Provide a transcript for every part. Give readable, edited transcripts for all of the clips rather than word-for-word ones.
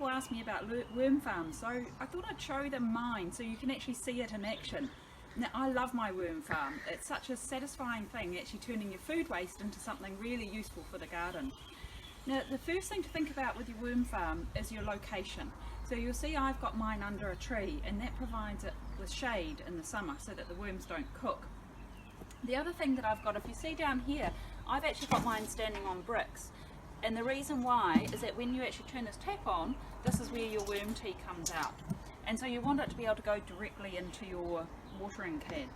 People ask me about worm farms, so I thought I'd show them mine so you can actually see it in action. Now, I love my worm farm. It's such a satisfying thing, actually turning your food waste into something really useful for the garden. Now, the first thing to think about with your worm farm is your location. So you'll see I've got mine under a tree, and that provides it with shade in the summer so that the worms don't cook. The other thing that I've got, if you see down here, I've actually got mine standing on bricks. And the reason why is that when you actually turn this tap on, this is where your worm tea comes out. And so you want it to be able to go directly into your watering can.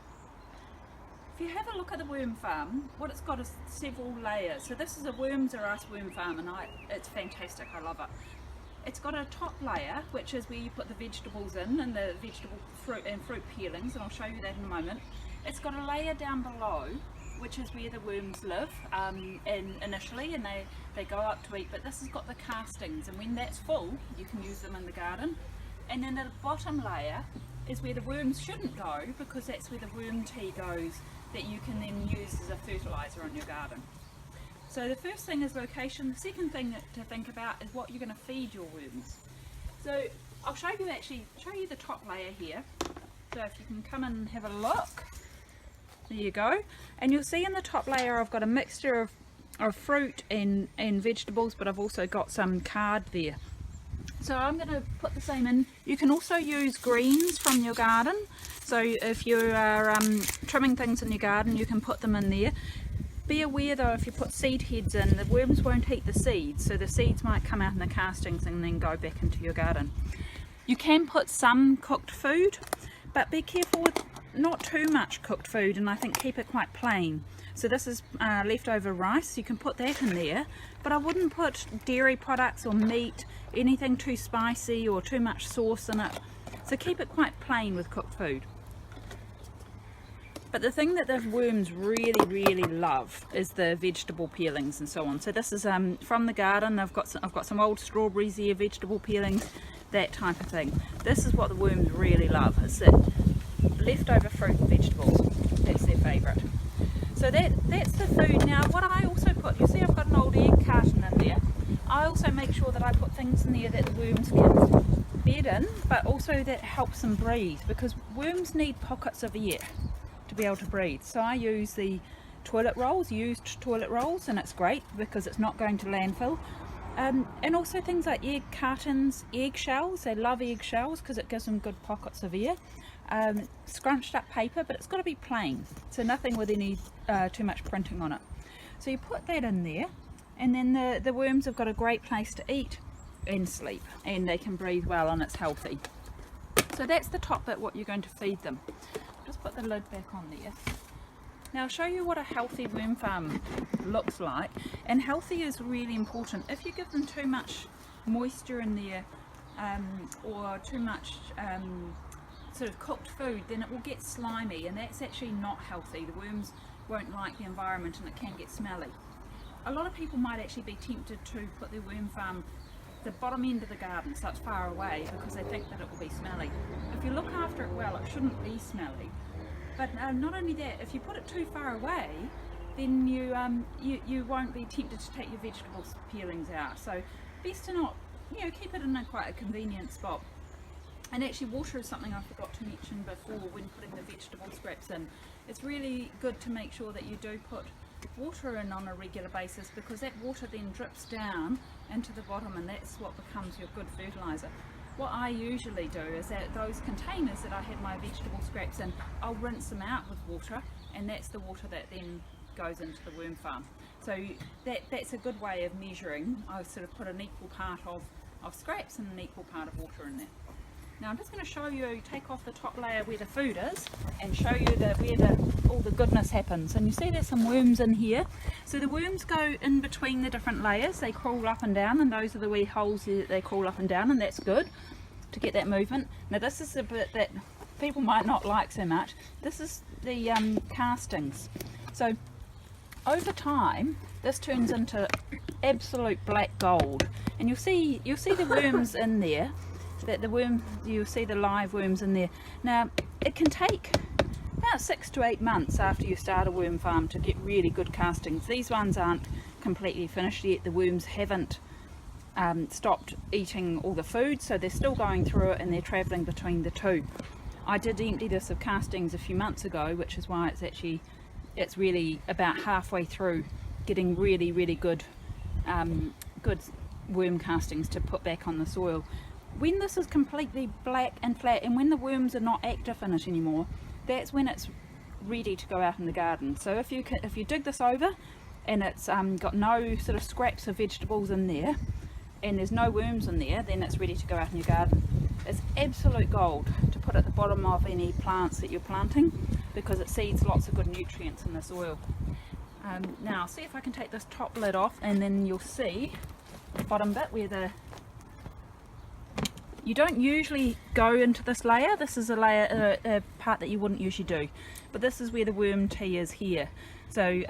If you have a look at the worm farm, what it's got is several layers. So this is a WormsRUs worm farm, and it's fantastic, I love it. It's got a top layer, which is where you put the vegetables in, and the vegetable fruit peelings, and I'll show you that in a moment. It's got a layer down below, which is where the worms live initially, and they go up to eat, but this has got the castings, and when that's full you can use them in the garden. And then the bottom layer is where the worms shouldn't go, because that's where the worm tea goes that you can then use as a fertiliser on your garden. So the first thing is location. The second thing to think about is what you're going to feed your worms. So I'll show you the top layer here. So if you can come and have a look. There you go, and you'll see in the top layer I've got a mixture of fruit and vegetables, but I've also got some card there. So I'm going to put the same in. You can also use greens from your garden, so if you are trimming things in your garden you can put them in there. Be aware though, if you put seed heads in, the worms won't eat the seeds, so the seeds might come out in the castings and then go back into your garden. You can put some cooked food, but be careful with not too much cooked food, and I think keep it quite plain. So this is leftover rice, you can put that in there, but I wouldn't put dairy products or meat, anything too spicy or too much sauce in it. So keep it quite plain with cooked food. But the thing that the worms really love is the vegetable peelings and so on. So this is from the garden. I've got some old strawberries here, vegetable peelings, that type of thing. This is what the worms really love, is that leftover fruit and vegetables. That's their favourite. So that's the food. Now what I also put, you see I've got an old egg carton in there. I also make sure that I put things in there that the worms can bed in, but also that helps them breathe, because worms need pockets of air to be able to breathe. So I use the toilet rolls, used toilet rolls, and it's great because it's not going to landfill. And also things like egg cartons, egg shells. They love egg shells because it gives them good pockets of air. Scrunched up paper, but it's got to be plain, so nothing with any too much printing on it. So you put that in there, and then the worms have got a great place to eat and sleep, and they can breathe well, and it's healthy. So that's the top bit, what you're going to feed them. Just put the lid back on there. Now I'll show you what a healthy worm farm looks like, and healthy is really important. If you give them too much moisture in there, or too much sort of cooked food, then it will get slimy, and that's actually not healthy. The worms won't like the environment, and it can get smelly. A lot of people might actually be tempted to put their worm farm the bottom end of the garden, so it's far away, because they think that it will be smelly. If you look after it well, it shouldn't be smelly. But not only that, if you put it too far away, then you won't be tempted to take your vegetables peelings out. So best to not, keep it in quite a convenient spot. And actually water is something I forgot to mention before when putting the vegetable scraps in. It's really good to make sure that you do put water in on a regular basis, because that water then drips down into the bottom, and that's what becomes your good fertiliser. What I usually do is that those containers that I had my vegetable scraps in, I'll rinse them out with water, and that's the water that then goes into the worm farm. So that's a good way of measuring. I sort of put an equal part of scraps and an equal part of water in there. Now I'm just going to show you, take off the top layer where the food is, and show you where all the goodness happens. And you see there's some worms in here. So the worms go in between the different layers, they crawl up and down, and those are the wee holes that they crawl up and down, and that's good to get that movement. Now this is the bit that people might not like so much. This is the castings. So over time this turns into absolute black gold, and you'll see the worms in there. You'll see the live worms in there. Now it can take about 6 to 8 months after you start a worm farm to get really good castings. These ones aren't completely finished yet. The worms haven't stopped eating all the food, so they're still going through it and they're travelling between the two. I did empty this of castings a few months ago, which is why it's really about halfway through getting really good good worm castings to put back on the soil. When this is completely black and flat, and when the worms are not active in it anymore, that's when it's ready to go out in the garden. So if you dig this over and it's got no sort of scraps of vegetables in there and there's no worms in there, then it's ready to go out in your garden. It's absolute gold to put at the bottom of any plants that you're planting, because it seeds lots of good nutrients in the soil. Now see if I can take this top lid off, and then you'll see the bottom bit where you don't usually go into this layer. This is a layer, a part that you wouldn't usually do, but this is where the worm tea is here. So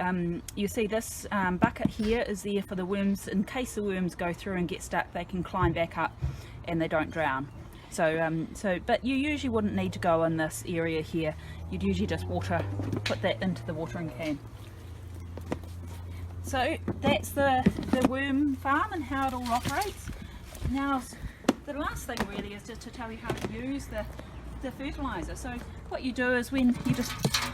you see this bucket here is there for the worms, in case the worms go through and get stuck, they can climb back up and they don't drown. But you usually wouldn't need to go in this area here. You'd usually just put that into the watering can. So that's the worm farm and how it all operates. Now the last thing really is just to tell you how to use the fertiliser. So what you do is, when you just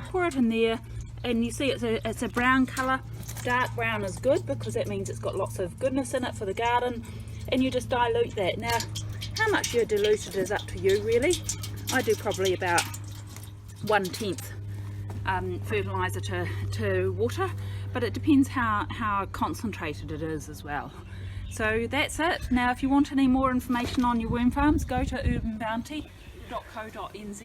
pour it in there, and you see it's a brown colour. Dark brown is good because that means it's got lots of goodness in it for the garden, and you just dilute that. Now how much you dilute it is up to you really. I do probably about 1/10 fertiliser to water, but it depends how concentrated it is as well. So that's it. Now if you want any more information on your worm farms, go to urbanbounty.co.nz.